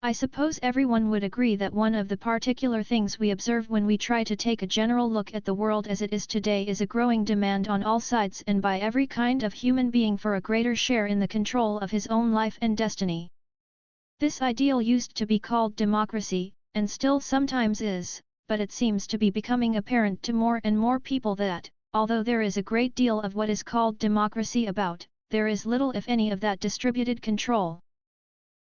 I suppose everyone would agree that one of the particular things we observe when we try to take a general look at the world as it is today is a growing demand on all sides and by every kind of human being for a greater share in the control of his own life and destiny. This ideal used to be called democracy, and still sometimes is, but it seems to be becoming apparent to more and more people that, although there is a great deal of what is called democracy about, there is little if any of that distributed control.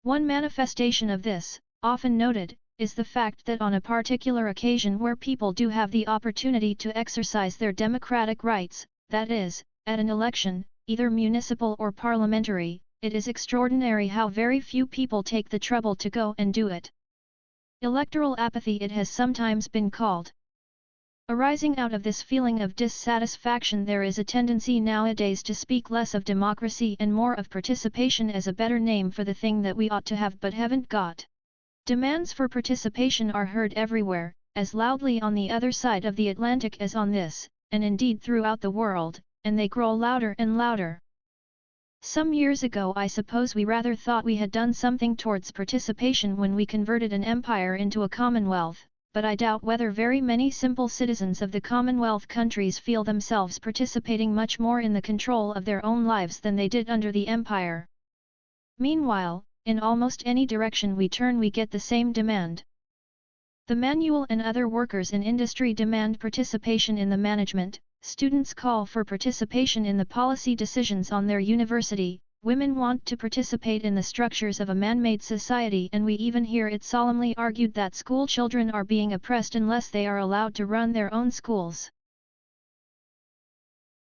One manifestation of this, often noted, is the fact that on a particular occasion where people do have the opportunity to exercise their democratic rights, that is, at an election, either municipal or parliamentary, it is extraordinary how very few people take the trouble to go and do it. Electoral apathy it has sometimes been called. Arising out of this feeling of dissatisfaction, there is a tendency nowadays to speak less of democracy and more of participation as a better name for the thing that we ought to have but haven't got. Demands for participation are heard everywhere, as loudly on the other side of the Atlantic as on this, and indeed throughout the world, and they grow louder and louder. Some years ago I suppose we rather thought we had done something towards participation when we converted an empire into a commonwealth, but I doubt whether very many simple citizens of the Commonwealth countries feel themselves participating much more in the control of their own lives than they did under the empire. Meanwhile, in almost any direction we turn we get the same demand. The manual and other workers in industry demand participation in the management, students call for participation in the policy decisions on their university, women want to participate in the structures of a man-made society, and we even hear it solemnly argued that school children are being oppressed unless they are allowed to run their own schools.